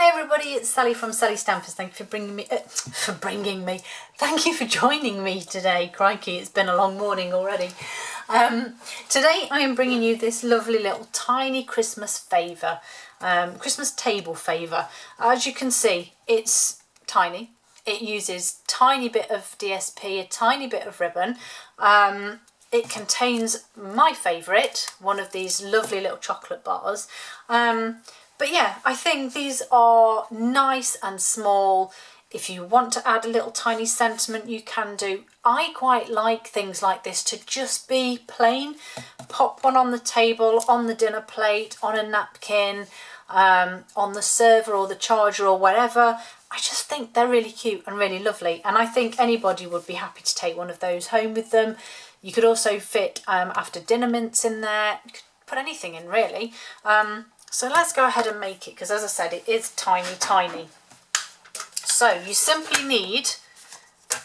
Hi everybody, it's Sally from Sally Stampers. Thank you for Thank you for joining me today. Crikey, it's been a long morning already. Today I am bringing you this lovely little tiny Christmas favour, Christmas table favour. As you can see, it's tiny. It uses a tiny bit of DSP, a tiny bit of ribbon. It contains my favourite, one of these lovely little chocolate bars. But yeah, I think these are nice and small. If you want to add a little tiny sentiment, you can do. I quite like things like this to just be plain. Pop one on the table, on the dinner plate, on a napkin, on the server or the charger or whatever. I just think they're really cute and really lovely. And I think anybody would be happy to take one of those home with them. You could also fit after dinner mints in there. You could put anything in really. So let's go ahead and make it, because as I said, it is tiny, tiny. So you simply need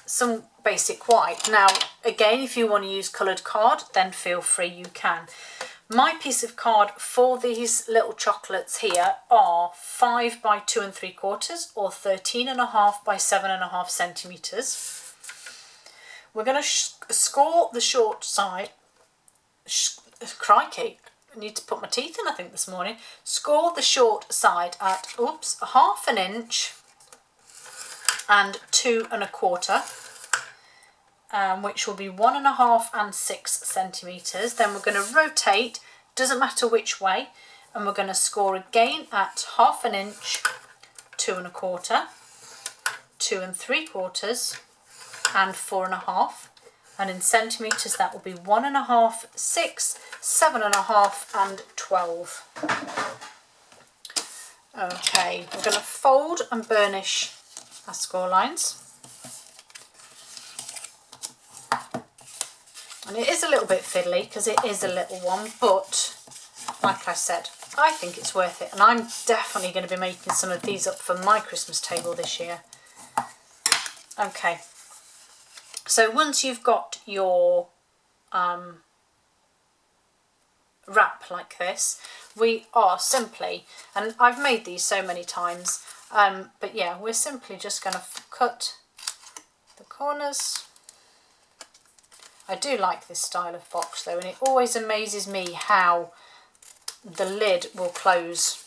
some basic white. Now, again, if you want to use coloured card, then feel free, you can. My piece of card for these little chocolates here are 5 by 2 3/4 or 13.5 by 7.5 centimetres. We're going to score the short side. Crikey. I need to put my teeth in, I think, this morning. Score the short side at, ½ inch and 2 1/4, which will be 1.5 and 6 centimetres. Then we're going to rotate, doesn't matter which way, and we're going to score again at ½ inch, 2 1/4, 2 3/4, and 4.5. And in centimetres, that will be 1.5, 6, 7.5 and 12. Okay, we're going to fold and burnish our score lines. And it is a little bit fiddly because it is a little one, but like I said, I think it's worth it. And I'm definitely going to be making some of these up for my Christmas table this year. Okay. So once you've got your wrap like this, we are simply, and I've made these so many times, but yeah, we're simply just going to cut the corners. I do like this style of box though, and it always amazes me how the lid will close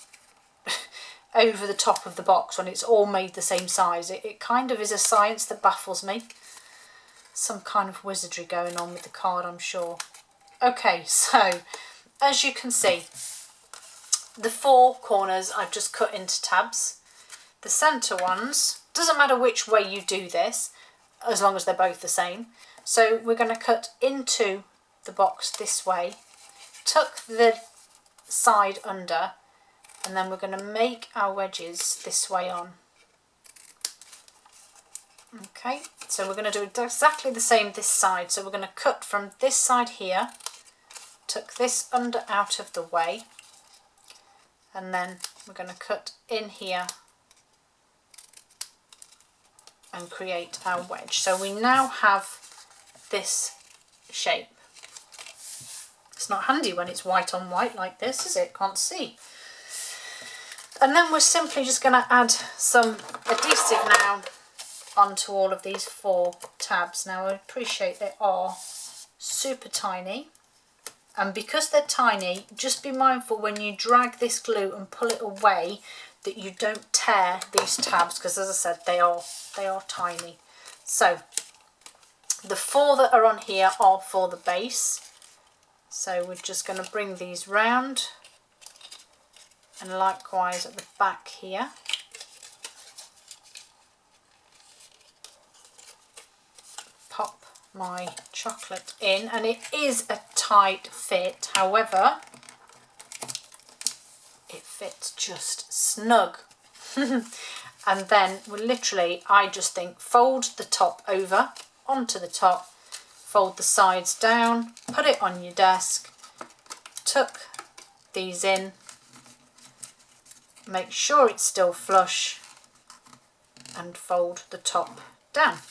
over the top of the box when it's all made the same size. It kind of is a science that baffles me. Some kind of wizardry going on with the card, I'm sure. Okay, so as you can see, the 4 corners I've just cut into tabs. The centre ones, doesn't matter which way you do this, as long as they're both the same. So we're going to cut into the box this way, tuck the side under, and then we're going to make our wedges this way on. Okay, so we're going to do exactly the same this side. So we're going to cut from this side here, tuck this under out of the way, and then we're going to cut in here and create our wedge. So we now have this shape. It's not handy when it's white on white like this, is it? Can't see. And then we're simply just going to add some adhesive now onto all of these 4 tabs. Now I appreciate they are super tiny, and because they're tiny, just be mindful when you drag this glue and pull it away that you don't tear these tabs, because as I said, they are tiny. So the 4 that are on here are for the base, so we're just going to bring these round, and likewise at the back here. Pop my chocolate in, and it is a tight fit, however it fits just snug. And then we literally, I just think, fold the top over onto the top, fold the sides down, put it on your desk, tuck these in, make sure it's still flush, and fold the top down.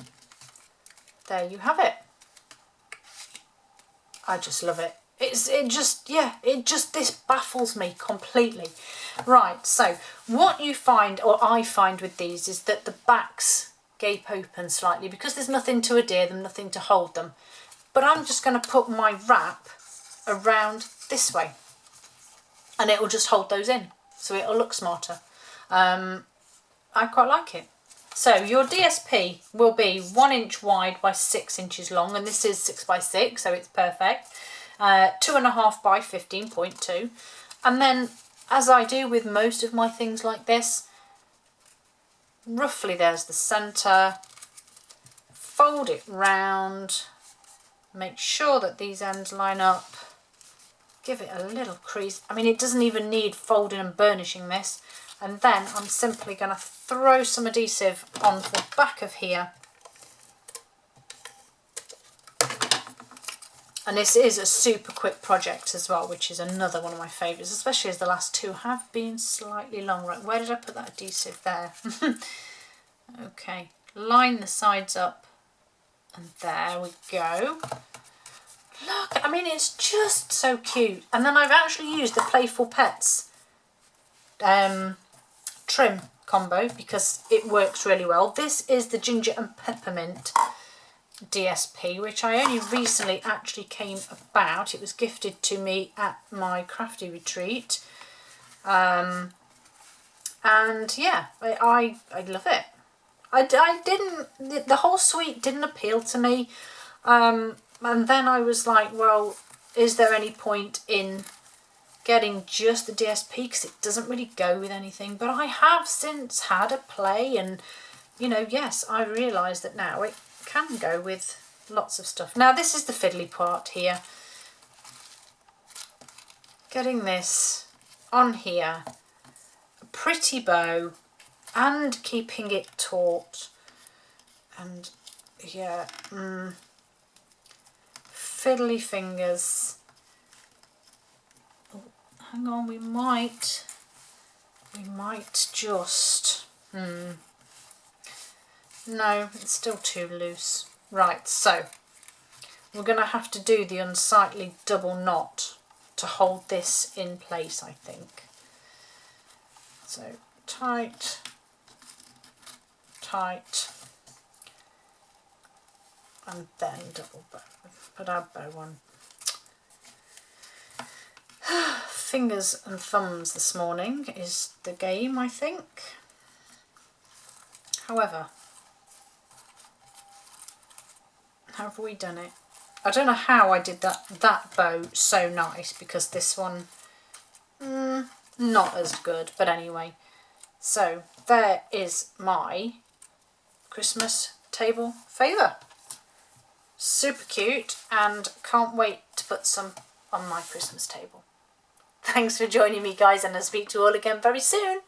There you have it. I just love it. this baffles me completely. Right, so what you find, or I find with these, is that the backs gape open slightly because there's nothing to adhere them, nothing to hold them. But I'm just going to put my wrap around this way and it will just hold those in, so it'll look smarter. I quite like it. So your DSP will be 1 inch wide by 6 inches long, and this is 6 by 6, so it's perfect. 2.5 by 15.2, and then, as I do with most of my things like this, roughly there's the centre. Fold it round, make sure that these ends line up, give it a little crease. I mean, it doesn't even need folding and burnishing this. And then I'm simply going to throw some adhesive onto the back of here. And this is a super quick project as well, which is another one of my favourites, especially as the last two have been slightly long. Right, where did I put that adhesive? There. Okay, line the sides up, and there we go. Look, I mean, it's just so cute. And then I've actually used the Playful Pets trim combo because it works really well. This is the Ginger and Peppermint DSP, which I only recently actually came about. It was gifted to me at my crafty retreat. And yeah, I love it. I didn't, the whole suite didn't appeal to me. And then I was like, well, is there any point in getting just the DSP, because it doesn't really go with anything? But I have since had a play, and you know, yes, I realise that now it can go with lots of stuff. Now this is the fiddly part here, getting this on here, a pretty bow, and keeping it taut, and yeah, fiddly fingers. Hang on, we might just, no, it's still too loose. Right, so we're going to have to do the unsightly double knot to hold this in place, I think. So tight, tight, and then double bow. Put our bow on. Fingers and thumbs this morning is the game, I think. However, how have we done it? I don't know how I did that bow so nice, because this one, not as good. But anyway, so there is my Christmas table favour. Super cute, and can't wait to put some on my Christmas table. Thanks for joining me, guys, and I'll speak to you all again very soon.